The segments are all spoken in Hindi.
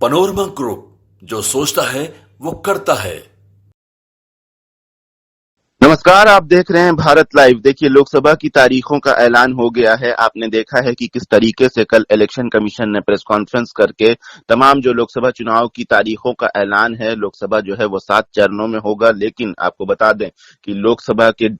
पनोरमा ग्रुप, जो सोचता है वो करता है। नमस्कार, आप देख रहे हैं भारत लाइव। देखिए, लोकसभा की तारीखों का ऐलान हो गया है। आपने देखा है कि किस तरीके से कल इलेक्शन कमीशन ने प्रेस कॉन्फ्रेंस करके तमाम जो लोकसभा चुनाव की तारीखों का ऐलान है, लोकसभा जो है वो 7 चरणों में होगा। लेकिन आपको बता दें कि लोकसभा के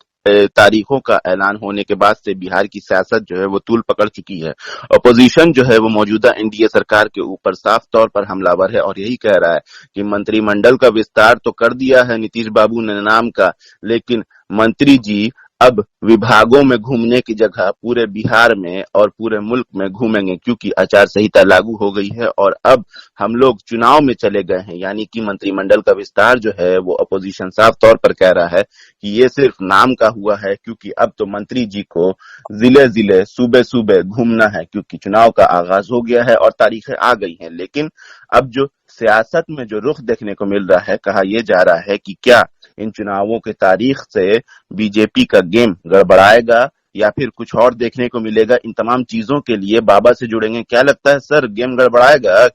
तारीखों का ऐलान होने के बाद से बिहार की सियासत जो है वो तूल पकड़ चुकी है। अपोजिशन जो है वो मौजूदा एनडीए सरकार के ऊपर साफ तौर पर हमलावर है और यही कह रहा है कि मंत्रिमंडल का विस्तार तो कर दिया है नीतीश बाबू ने नाम का, लेकिन मंत्री जी अब विभागों में घूमने की जगह पूरे बिहार में और पूरे मुल्क में घूमेंगे, क्योंकि आचार संहिता लागू हो गई है और अब हम लोग चुनाव में चले गए हैं। यानी कि मंत्रिमंडल का विस्तार जो है वो अपोजिशन साफ तौर पर कह रहा है कि ये सिर्फ नाम का हुआ है, क्योंकि अब तो मंत्री जी को जिले जिले सूबे सूबे घूमना है, क्योंकि चुनाव का आगाज हो गया है और तारीखें आ गई हैं। लेकिन अब जो सियासत में जो रुख देखने को मिल रहा है, कहा यह जा रहा है कि क्या इन चुनावों के तारीख से बीजेपी का गेम गड़बड़ाएगा या फिर कुछ और देखने को मिलेगा। इन तमाम चीजों के लिए बाबा से जुड़ेंगे। क्या लगता है सर, गेम गड़बड़ाएगा?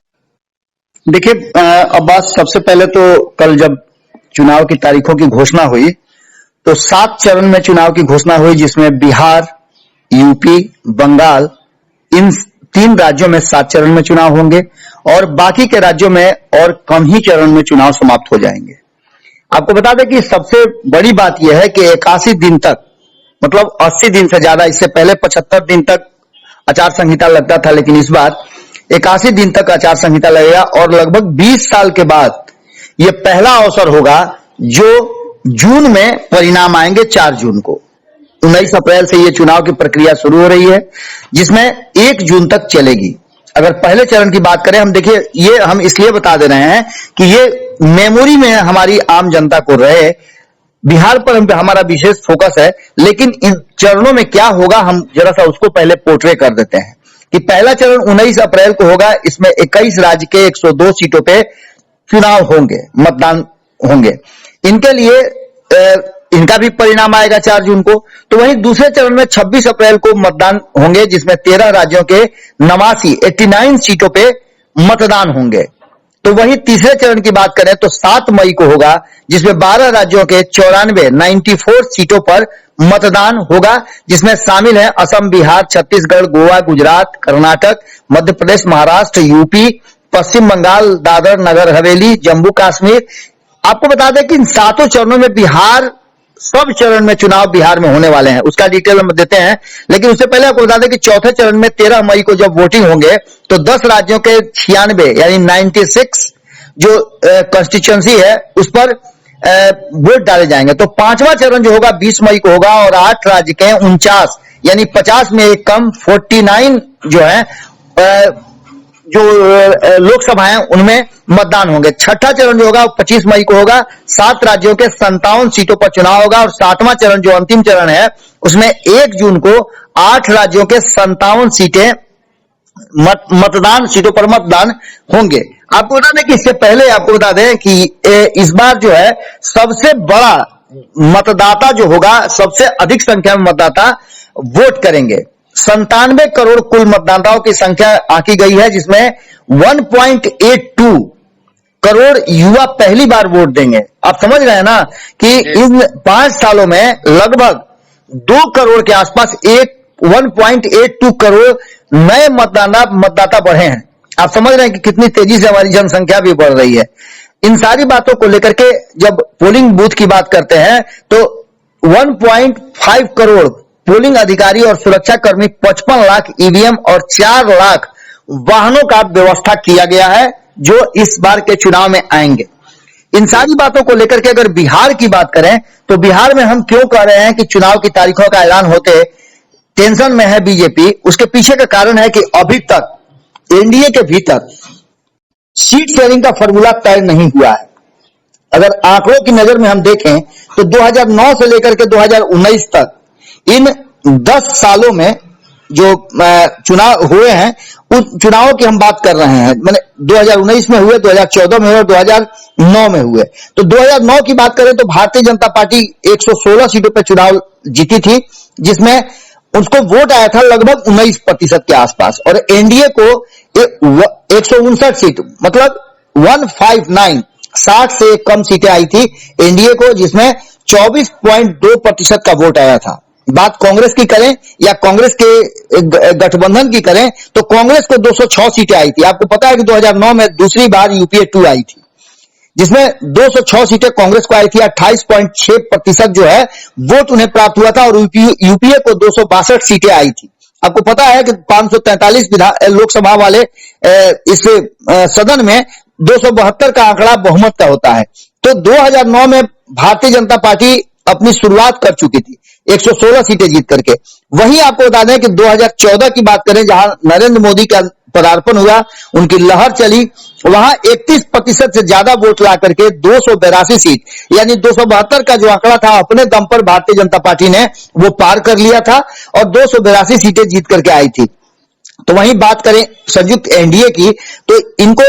देखिए, अब बात सबसे पहले तो कल जब चुनाव की तारीखों की घोषणा हुई तो 7 चरण में चुनाव की घोषणा हुई, जिसमें बिहार, यूपी, बंगाल, इन 3 राज्यों में 7 चरण में चुनाव होंगे और बाकी के राज्यों में और कम ही चरण में चुनाव समाप्त हो जाएंगे। आपको बता दें कि सबसे बड़ी बात यह है कि 81 दिन तक, मतलब 80 दिन से ज्यादा, इससे पहले 75 दिन तक आचार संहिता लगता था, लेकिन इस बार 81 दिन तक आचार संहिता लगेगा और लगभग 20 साल के बाद यह पहला अवसर होगा जो जून में परिणाम आएंगे। 4 जून को, 19 अप्रैल से यह चुनाव की प्रक्रिया शुरू हो रही है, जिसमें 1 जून तक चलेगी। अगर पहले चरण की बात करें, हम देखिए, ये हम इसलिए बता दे रहे हैं कि ये मेमोरी में हमारी आम जनता को रहे। बिहार पर हमारा विशेष फोकस है, लेकिन इन चरणों में क्या होगा हम जरा सा उसको पहले पोर्ट्रे कर देते हैं कि पहला चरण 19 अप्रैल को होगा। इसमें 21 राज्य के 102 सीटों पे चुनाव होंगे, मतदान होंगे। इनके लिए इनका भी परिणाम आएगा 4 जून को। तो वहीं दूसरे चरण में 26 अप्रैल को मतदान होंगे, जिसमें 13 राज्यों के 89 सीटों पे मतदान होंगे। तो वहीं तीसरे चरण की बात करें तो 7 मई को होगा, जिसमें 12 राज्यों के 94 सीटों पर मतदान होगा, जिसमें शामिल है असम, बिहार, छत्तीसगढ़, गोवा, गुजरात, कर्नाटक, मध्य प्रदेश, महाराष्ट्र, यूपी, पश्चिम बंगाल, दादर नगर हवेली, जम्मू कश्मीर। आपको बता दें कि इन 7 चरणों में बिहार, सब चरण में चुनाव बिहार में होने वाले हैं, उसका डिटेल हम देते हैं। लेकिन उससे पहले आपको बता दें कि चौथे चरण में 13 मई को जब वोटिंग होंगे तो 10 राज्यों के 96 यानी 96 जो कॉन्स्टिट्यूएंसी है उस पर वोट डाले जाएंगे। तो 5वां चरण जो होगा 20 मई को होगा और 8 राज्य के 49 यानी 50 में एक कम 49 जो है जो लोकसभा है उनमें मतदान होंगे। छठा चरण जो होगा 25 मई को होगा, 7 राज्यों के 57 सीटों पर चुनाव होगा और 7वां चरण जो अंतिम चरण है उसमें 1 जून को 8 राज्यों के 57 सीटें मतदान सीटों पर मतदान होंगे। आपको बता दें कि इससे पहले आपको बता दें कि इस बार जो है सबसे बड़ा मतदाता जो होगा, सबसे अधिक संख्या में मतदाता वोट करेंगे। 97 करोड़ कुल मतदाताओं की संख्या आंकी गई है, जिसमें 1.82 करोड़ युवा पहली बार वोट देंगे। आप समझ रहे हैं ना कि इन 5 सालों में लगभग 2 करोड़ के आसपास 1.82 करोड़ नए मतदाता बढ़े हैं। आप समझ रहे हैं कि कितनी तेजी से हमारी जनसंख्या भी बढ़ रही है। इन सारी बातों को लेकर के जब पोलिंग बूथ की बात करते हैं तो 1.5 करोड़ पोलिंग अधिकारी और सुरक्षा कर्मी, 55 लाख ईवीएम और 4 लाख वाहनों का व्यवस्था किया गया है जो इस बार के चुनाव में आएंगे। इन सारी बातों को लेकर के अगर बिहार की बात करें तो बिहार में हम क्यों कह रहे हैं कि चुनाव की तारीखों का ऐलान होते टेंशन में है बीजेपी, उसके पीछे का कारण है कि अभी तक एनडीए के भीतर सीट शेयरिंग का फॉर्मूला तय नहीं हुआ है। अगर आंकड़ों की नजर में हम देखें तो 2009 से लेकर के 2019 तक इन 10 सालों में जो चुनाव हुए हैं उन चुनावों की हम बात कर रहे हैं, मैंने 2019 में हुए, 2014 में हुए और 2009 में हुए। तो 2009 की बात करें तो भारतीय जनता पार्टी 116 सीटों पर चुनाव जीती थी, जिसमें उसको वोट आया था लगभग 19% के आसपास और एनडीए को 159 सीट, मतलब 159, 60 से कम सीटें आई थी एनडीए को, जिसमें 24.2% का वोट आया था। बात कांग्रेस की करें या कांग्रेस के गठबंधन की करें तो कांग्रेस को 206 सीटें आई थी। आपको पता है कि 2009 में दूसरी बार यूपीए 2 आई थी, जिसमें 206 सीटें कांग्रेस को आई थी। 28.6% जो है वोट उन्हें प्राप्त हुआ था और यूपीए को 262 सीटें आई थी। आपको पता है कि 543 लोकसभा वाले इस सदन में 272 का आंकड़ा बहुमत का होता है। तो 2009 में भारतीय जनता पार्टी अपनी शुरुआत कर चुकी थी 116 सीटें जीत करके। वहीं आपको बता दें कि 2014 की बात करें, जहां नरेंद्र मोदी का पदार्पण हुआ, उनकी लहर चली, वहां 31% से ज्यादा वोट ला करके 282 सीट, यानी 272 का जो आंकड़ा था अपने दम पर भारतीय जनता पार्टी ने वो पार कर लिया था और 282 सीटें जीत करके आई थी। तो वहीं बात करें संयुक्त एनडीए की, तो इनको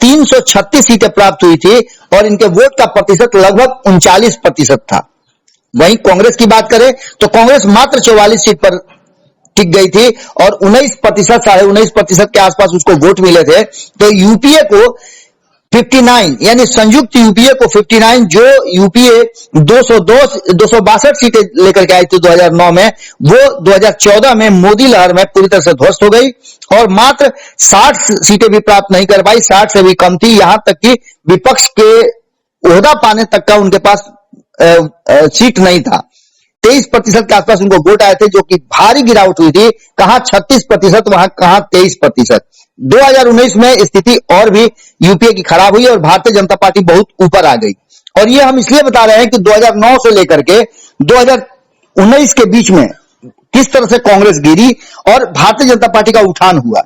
336 सीटें प्राप्त हुई थी और इनके वोट का प्रतिशत लगभग 39% था। वहीं कांग्रेस की बात करें तो कांग्रेस मात्र 44 सीट पर टिक गई थी और 19%, 19.5% के आसपास उसको वोट मिले थे। तो यूपीए को 59, यानी संयुक्त यूपीए को 59, जो यूपीए 262 सीटें लेकर के आई थी 2009 में, वो 2014 में मोदी लहर में पूरी तरह से ध्वस्त हो गई और मात्र 60 सीटें भी प्राप्त नहीं कर पाई, 60 से भी कम थी। यहां तक कि विपक्ष के ओहदा पाने तक का उनके पास सीट नहीं था। 23% के आसपास उनको वोट आए थे, जो कि भारी गिरावट हुई थी। कहां 36%, वहां कहां 23%। 2019 में स्थिति और भी यूपीए की खराब हुई और भारतीय जनता पार्टी बहुत ऊपर आ गई। और ये हम इसलिए बता रहे हैं कि 2009 से लेकर के 2019 के बीच में किस तरह से कांग्रेस गिरी और भारतीय जनता पार्टी का उठान हुआ।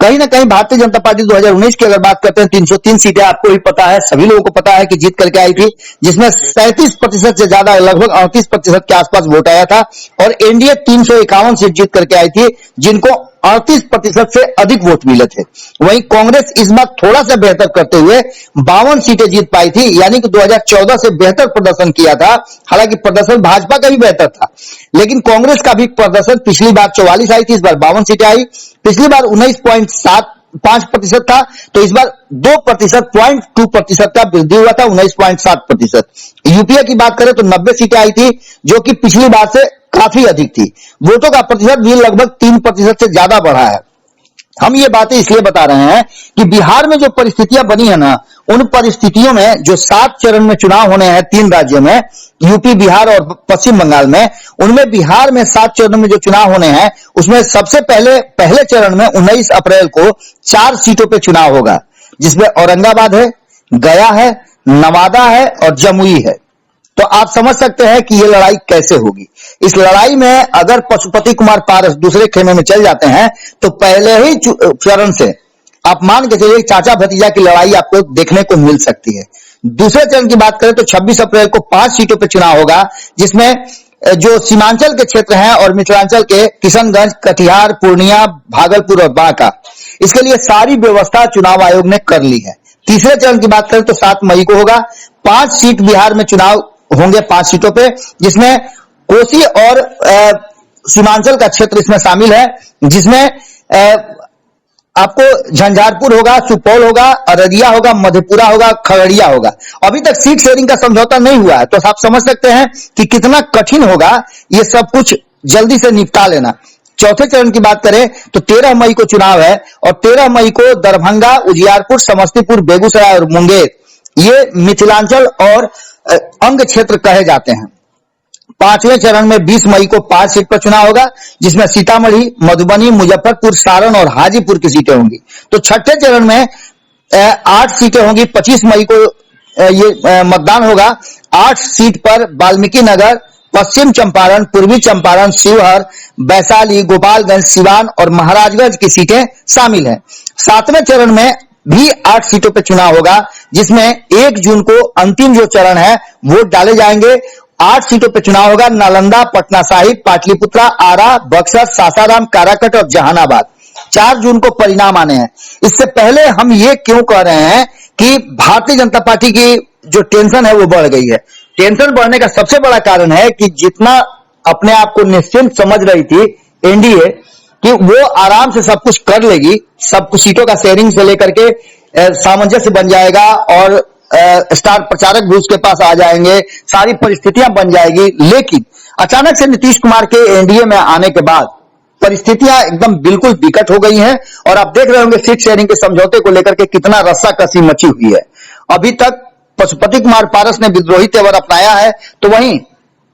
कहीं ना कहीं भारतीय जनता पार्टी 2019 की अगर बात करते हैं, 303 सीटें आपको भी पता है, सभी लोगों को पता है कि जीत करके आई थी, जिसमें 37% से ज्यादा, लगभग 38% के आसपास वोट आया था। और एनडीए 351 सीट जीत करके आई थी, जिनको 38% से अधिक वोट मिले थे। वहीं कांग्रेस इस बार थोड़ा सा बेहतर करते हुए 52 सीटें जीत पाई थी, यानी कि 2014 से बेहतर प्रदर्शन किया था। हालांकि प्रदर्शन भाजपा का भी बेहतर था, लेकिन कांग्रेस का भी प्रदर्शन, पिछली बार 44 आई थी, इस बार 52 सीटें आई। पिछली बार 19.75% था, तो इस बार 2% का वृद्धि हुआ था, 19.7%। यूपीए की बात करें तो 90 सीटें आई थी, जो कि पिछली बार से काफी अधिक थी। वोटों का प्रतिशत भी लगभग 3% से ज्यादा बढ़ा है। हम ये बातें इसलिए बता रहे हैं कि बिहार में जो परिस्थितियां बनी है ना, उन परिस्थितियों में जो 7 चरण में चुनाव होने हैं 3 राज्यों में, यूपी, बिहार और पश्चिम बंगाल में, उनमें बिहार में 7 चरणों में जो चुनाव होने हैं, उसमें सबसे पहले चरण में 19 अप्रैल को 4 सीटों पे चुनाव होगा, जिसमें औरंगाबाद है, गया है, नवादा है और जमुई है। तो आप समझ सकते हैं कि ये लड़ाई कैसे होगी। इस लड़ाई में अगर पशुपति कुमार पारस दूसरे खेमे में चल जाते हैं तो पहले ही चरण से आप मान के चलिए चाचा भतीजा की लड़ाई आपको देखने को मिल सकती है। दूसरे चरण की बात करें तो 26 अप्रैल को 5 सीटों पर चुनाव होगा, जिसमें जो सीमांचल के क्षेत्र हैं और मिथिलांचल के किशनगंज, कटिहार, पूर्णिया, भागलपुर और बांका, इसके लिए सारी व्यवस्था चुनाव आयोग ने कर ली है। तीसरे चरण की बात करें तो 7 मई को होगा। 5 सीट बिहार में चुनाव होंगे, 5 सीटों पे, जिसमें कोसी और सीमांचल का क्षेत्र इसमें शामिल है, जिसमें आपको झंझारपुर होगा, सुपौल होगा, अररिया होगा, मधेपुरा होगा, खगड़िया होगा। अभी तक सीट शेयरिंग का समझौता नहीं हुआ है, तो आप समझ सकते हैं कि कितना कठिन होगा ये सब कुछ जल्दी से निपटा लेना। चौथे चरण की बात करें तो 13 मई को चुनाव है और 13 मई को दरभंगा, उजियारपुर, समस्तीपुर, बेगूसराय और मुंगेर, ये मिथिलांचल और अंग क्षेत्र कहे जाते हैं। 5वें चरण में 20 मई को 5 सीट पर चुनाव होगा, जिसमें सीतामढ़ी, मधुबनी, मुजफ्फरपुर, सारण और हाजीपुर की सीटें होंगी। तो छठे चरण में 8 सीटें होंगी। 25 मई को ये मतदान होगा। 8 सीट पर वाल्मीकि नगर, पश्चिम चंपारण, पूर्वी चंपारण, शिवहर, वैशाली, गोपालगंज, सिवान और महाराजगंज की सीटें शामिल हैं। 7वें चरण में भी 8 सीटों पर चुनाव होगा, जिसमें 1 जून को अंतिम जो चरण है वोट डाले जाएंगे। 8 सीटों पर चुनाव होगा। नालंदा, पटना साहिब, पाटलिपुत्रा, आरा, बक्सर, सासाराम, काराकट और जहानाबाद। 4 जून को परिणाम आने हैं। इससे पहले हम ये क्यों कह रहे हैं कि भारतीय जनता पार्टी की जो टेंशन है वो बढ़ गई है। टेंशन बढ़ने का सबसे बड़ा कारण है कि जितना अपने आप को निश्चिंत समझ रही थी एनडीए, कि वो आराम से सब कुछ कर लेगी, सब कुछ सीटों का शेयरिंग से लेकर के सामंजस्य बन जाएगा और स्टार प्रचारक भी उसके पास आ जाएंगे, सारी परिस्थितियां बन जाएगी। लेकिन अचानक से नीतीश कुमार के एनडीए में आने के बाद परिस्थितियां एकदम बिल्कुल विकट हो गई हैं और आप देख रहे होंगे सीट शेयरिंग के समझौते को लेकर के कितना रस्साकसी मची हुई है। अभी तक पशुपति कुमार पारस ने विद्रोही तेवर अपनाया है, तो वहीं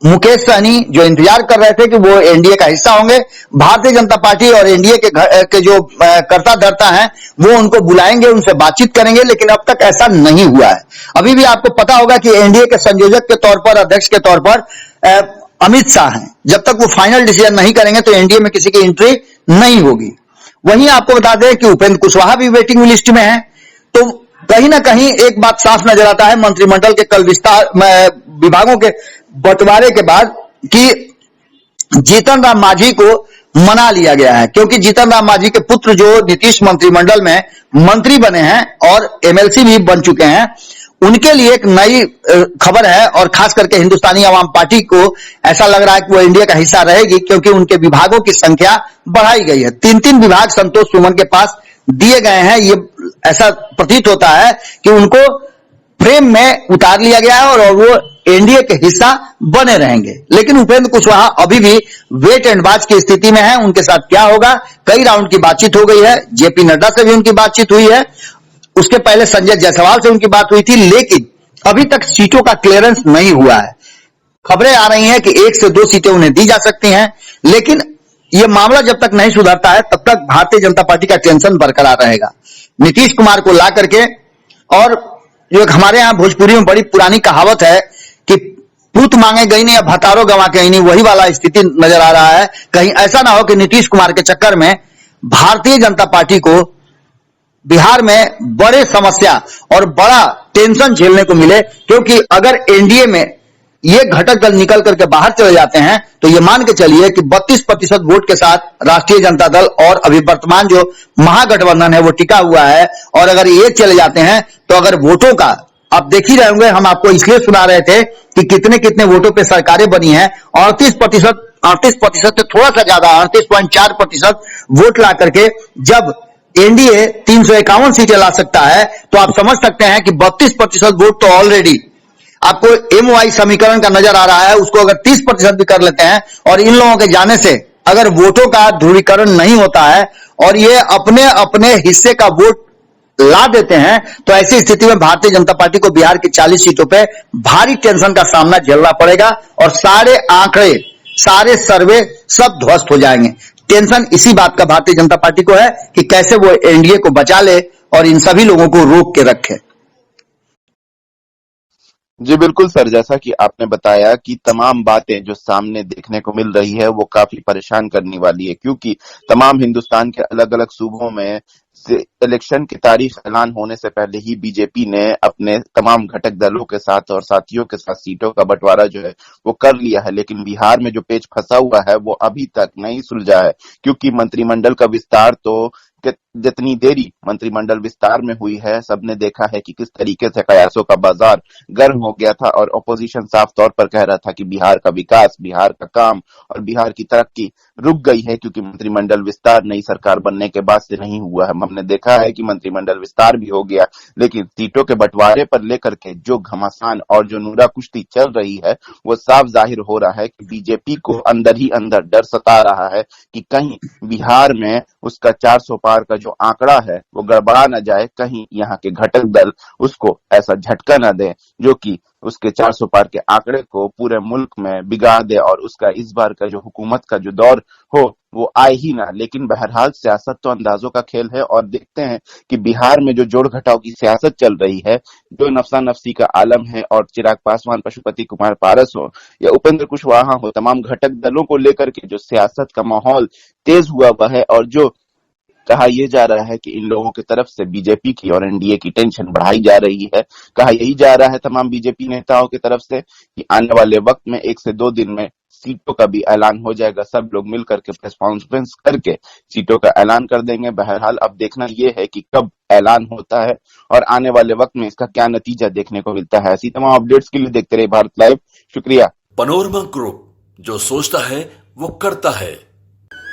मुकेश सहनी जो इंतजार कर रहे थे कि वो एनडीए का हिस्सा होंगे, भारतीय जनता पार्टी और एनडीए के जो कर्ता धर्ता हैं वो उनको बुलाएंगे, उनसे बातचीत करेंगे, लेकिन अब तक ऐसा नहीं हुआ है। अभी भी आपको पता होगा कि एनडीए के संयोजक के तौर पर, अध्यक्ष के तौर पर अमित शाह हैं। जब तक वो फाइनल डिसीजन नहीं करेंगे तो एनडीए में किसी की एंट्री नहीं होगी। वहीं आपको बता दें कि उपेंद्र कुशवाहा भी वेटिंग लिस्ट में है। तो कहीं ना कहीं एक बात साफ नजर आता है मंत्रिमंडल के कल विस्तार विभागों के बंटवारे के बाद कि जीतन राम मांझी को मना लिया गया है, क्योंकि जीतन राम मांझी के पुत्र जो नीतीश मंत्रिमंडल में मंत्री बने हैं और एमएलसी भी बन चुके हैं, उनके लिए एक नई खबर है और खास करके हिंदुस्तानी आवाम पार्टी को ऐसा लग रहा है कि वो इंडिया का हिस्सा रहेगी, क्योंकि उनके विभागों की संख्या बढ़ाई गई है। 3-3 विभाग संतोष सुमन के पास दिए गए हैं। ये ऐसा प्रतीत होता है कि उनको फ्रेम में उतार लिया गया है और वो एनडीए के हिस्सा बने रहेंगे। लेकिन उपेंद्र कुशवाहा अभी भी वेट एंड वॉच की स्थिति में है। उनके साथ क्या होगा, कई राउंड की बातचीत हो गई है, जेपी नड्डा से भी उनकी बातचीत हुई है, उसके पहले संजय जायसवाल से उनकी बात हुई थी, लेकिन अभी तक सीटों का क्लियरेंस नहीं हुआ है। खबरें आ रही हैं कि 1 से 2 सीटें उन्हें दी जा सकती हैं, लेकिन यह मामला जब तक नहीं सुधरता है तब तक भारतीय जनता पार्टी का टेंशन बरकरार रहेगा। नीतीश कुमार को ला करके, और जो हमारे यहां भोजपुरी में बड़ी पुरानी कहावत है कि पूत मांगे गई नहीं या भतारो गंवा के नहीं, वही वाला स्थिति नजर आ रहा है। कहीं ऐसा ना हो कि नीतीश कुमार के चक्कर में भारतीय जनता पार्टी को बिहार में बड़े समस्या और बड़ा टेंशन झेलने को मिले, क्योंकि अगर एनडीए में ये घटक दल निकल करके बाहर चले जाते हैं तो ये मान के चलिए कि 32% वोट के साथ राष्ट्रीय जनता दल और अभी वर्तमान जो महागठबंधन है वो टिका हुआ है। और अगर ये चले जाते हैं तो अगर वोटों का आप देख ही रहे होंगे, हम आपको इसलिए सुना रहे थे कि कितने कितने वोटों पे सरकारें बनी हैं। 38% से थोड़ा सा ज्यादा 38.4% वोट ला करके जब एनडीए 351 सीटें ला सकता है, तो आप समझ सकते हैं कि 32% वोट तो ऑलरेडी आपको एमवाई समीकरण का नजर आ रहा है। उसको अगर 30% भी कर लेते हैं और इन लोगों के जाने से अगर वोटों का ध्रुवीकरण नहीं होता है और ये अपने अपने हिस्से का वोट ला देते हैं, तो ऐसी स्थिति में भारतीय जनता पार्टी को बिहार की 40 सीटों पे भारी टेंशन का सामना झेलना पड़ेगा और सारे आंकड़े, सारे सर्वे सब ध्वस्त हो जाएंगे। टेंशन इसी बात का भारतीय जनता पार्टी को है कि कैसे वो एनडीए को बचा ले और इन सभी लोगों को रोक के रखे। जी बिल्कुल सर, जैसा कि आपने बताया कि तमाम बातें जो सामने देखने को मिल रही है वो काफी परेशान करने वाली है, क्योंकि तमाम हिंदुस्तान के अलग अलग सूबों में इलेक्शन की तारीख ऐलान होने से पहले ही बीजेपी ने अपने तमाम घटक दलों के साथ और साथियों के साथ सीटों का बंटवारा जो है वो कर लिया है। लेकिन बिहार में जो पेच फंसा हुआ है वो अभी तक नहीं सुलझा है, क्योंकि मंत्रिमंडल का विस्तार तो जितनी देरी मंत्रिमंडल विस्तार में हुई है, सबने देखा है कि किस तरीके से कयासों का बाजार गर्म हो गया था और ऑपोजिशन साफ तौर पर कह रहा था कि बिहार का विकास, बिहार का काम और बिहार की तरक्की रुक गई है, क्योंकि मंत्रिमंडल विस्तार नई सरकार बनने के बाद से नहीं हुआ है। हमने देखा है कि मंत्रिमंडल विस्तार भी हो गया, लेकिन सीटों के बंटवारे पर लेकर के जो घमासान और जो नूरा कुश्ती चल रही है वो साफ जाहिर हो रहा है कि बीजेपी को अंदर ही अंदर डर सता रहा है कि कहीं बिहार में उसका 400 पार का जो आंकड़ा है वो गड़बड़ा न जाए, कहीं यहाँ के घटक दल उसको ऐसा झटका न दे जो कि उसके 400 पार के आंकड़े को पूरे मुल्क में बिगाड़ दे और उसका इस बार का जो हुकूमत का जो दौर हो वो आए ही ना। लेकिन बहरहाल सियासत तो अंदाजों का खेल है और देखते हैं कि बिहार में जो जोड़ घटाव की सियासत चल रही है, जो नफसा नफसी का आलम है, और चिराग पासवान, पशुपति कुमार पारस हो या उपेंद्र कुशवाहा हो, तमाम घटक दलों को लेकर के जो सियासत का माहौल तेज हुआ हुआ है और जो कहा यह जा रहा है कि इन लोगों की तरफ से बीजेपी की और एनडीए की टेंशन बढ़ाई जा रही है। कहा यही जा रहा है तमाम बीजेपी नेताओं की तरफ से कि आने वाले वक्त में 1 से 2 दिन में सीटों का भी ऐलान हो जाएगा। सब लोग मिलकर के प्रेस कॉन्फ्रेंस करके सीटों का ऐलान कर देंगे। बहरहाल अब देखना यह है कि कब ऐलान होता है और आने वाले वक्त में इसका क्या नतीजा देखने को मिलता है। ऐसी तमाम अपडेट्स के लिए देखते रहे भारत लाइव। शुक्रिया। पनोरमा ग्रुप, जो सोचता है वो करता है।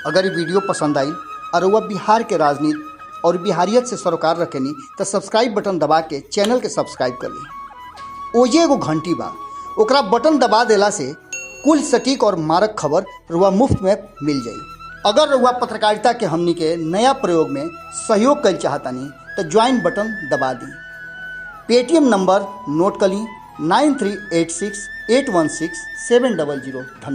अगर ये वीडियो पसंद आई और वह बिहार के राजनीति और बिहारियत से सरोकार रखेनी तो सब्सक्राइब बटन दबा के चैनल के सब्सक्राइब कर ली। ओजे एगो घंटी बा, ओकरा बटन दबा देला से कुल सटीक और मारक खबर रुआ मुफ्त में मिल जाई। अगर रुआ पत्रकारिता के हमनी के नया प्रयोग में सहयोग कर चाहतानी तो ज्वाइन बटन दबा दी। पेटीएम नंबर नोट कर ली 9386816700। धन्यवाद।